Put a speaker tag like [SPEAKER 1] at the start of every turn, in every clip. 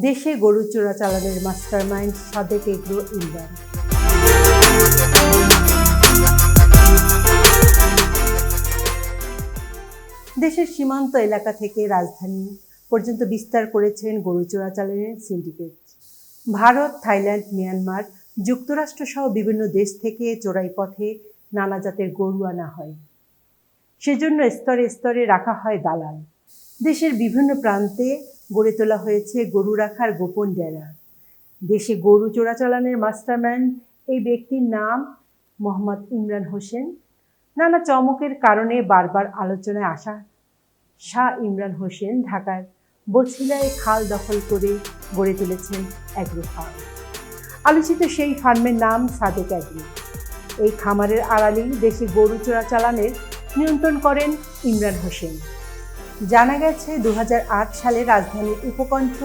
[SPEAKER 1] দেশে গরু চোরাচালানের mastermind Sadek agro Imran. দেশের সীমান্ত এলাকা থেকে রাজধানী পর্যন্ত বিস্তার করেছেন গরু চোরাচালানের সিন্ডিকেট। ভারত, থাইল্যান্ড, মিয়ানমার, যুক্তরাষ্ট্র সহ বিভিন্ন দেশ থেকে চোরাই পথে নানা জাতের গরু আনা হয়। সেজন্য স্তরে স্তরে রাখা হয় দালাল। দেশের বিভিন্ন প্রান্তে গড়ে তোলা হয়েছে গরু রাখার গোপন ডেরা। দেশে গরু চোরাচালানের মাস্টারমাইন্ড এই ব্যক্তির নাম মোহাম্মদ ইমরান হোসেন। নানা চমকের কারণে বারবার আলোচনায় আসা শাহ ইমরান হোসেন ঢাকার বছিলায় খাল দখল করে গড়ে তুলেছেন অ্যাগ্রো ফার্ম। আলোচিত সেই ফার্মের নাম সাদেক অ্যাগ্রো। এই খামারের আড়ালেই দেশে গরু চোরাচালানের নিয়ন্ত্রণ করেন ইমরান হোসেন। জানা গেছে 2008 সালে রাজধানীর উপকণ্ঠ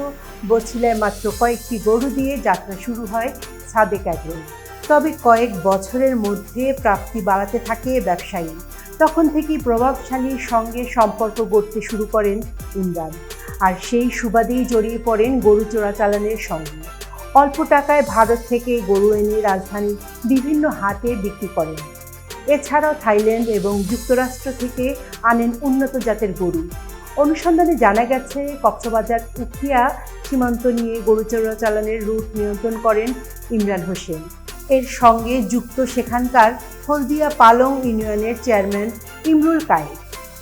[SPEAKER 1] বছিলায় মাত্র কয়েকটি গরু দিয়ে যাত্রা শুরু হয় সাদেক অ্যাগ্রো। তবে কয়েক বছরের মধ্যে প্রাপ্তি বাড়াতে থাকে ব্যবসায়ী। তখন থেকেই প্রভাবশালীর সঙ্গে সম্পর্ক গড়তে শুরু করেন ইমরান, আর সেই সুবাদেই জড়িয়ে পড়েন গরু চোরাচালানের সঙ্গে। অল্প টাকায় ভারত থেকে গরু এনে রাজধানীর বিভিন্ন হাটে বিক্রি করেন। এছাড়াও থাইল্যান্ড এবং যুক্তরাষ্ট্র থেকে আনেন উন্নত জাতের গরু। অনুসন্ধানে জানা গেছে কক্সবাজার উখিয়া সীমান্ত নিয়ে গরু চোরাচালানের রুট নিয়ন্ত্রণ করেন ইমরান হোসেন। এর সঙ্গে যুক্ত সেখানকার হলদিয়া পালং ইউনিয়নের চেয়ারম্যান ইমরুল কায়েদ।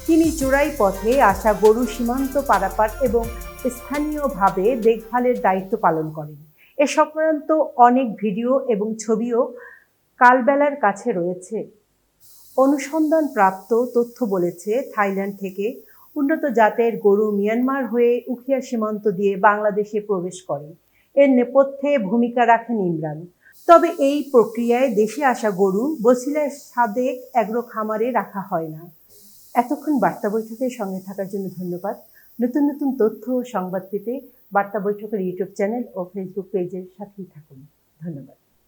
[SPEAKER 1] তিনি চোরাই পথে আসা গরু সীমান্ত পারাপার এবং স্থানীয়ভাবে দেখভালের দায়িত্ব পালন করেন। এ সংক্রান্ত অনেক ভিডিও এবং ছবিও কালবেলার কাছে রয়েছে। অনুসন্ধান প্রাপ্ত তথ্য বলেছে, থাইল্যান্ড থেকে উন্নত জাতের গরু মিয়ানমার হয়ে উখিয়া সীমান্ত দিয়ে বাংলাদেশে প্রবেশ করে। এর নেপথ্যে ভূমিকা রাখেন ইমরান। তবে এই প্রক্রিয়ায় দেশে আসা গরু বছিলার সাদেক অ্যাগ্রো খামারে রাখা হয় না। এতক্ষণ বার্তা বৈঠকের সঙ্গে থাকার জন্য ধন্যবাদ। নতুন নতুন তথ্য ও সংবাদ পেতে বার্তা বৈঠকের ইউটিউব চ্যানেল ও ফেসবুক পেজের সাথেই থাকুন। ধন্যবাদ।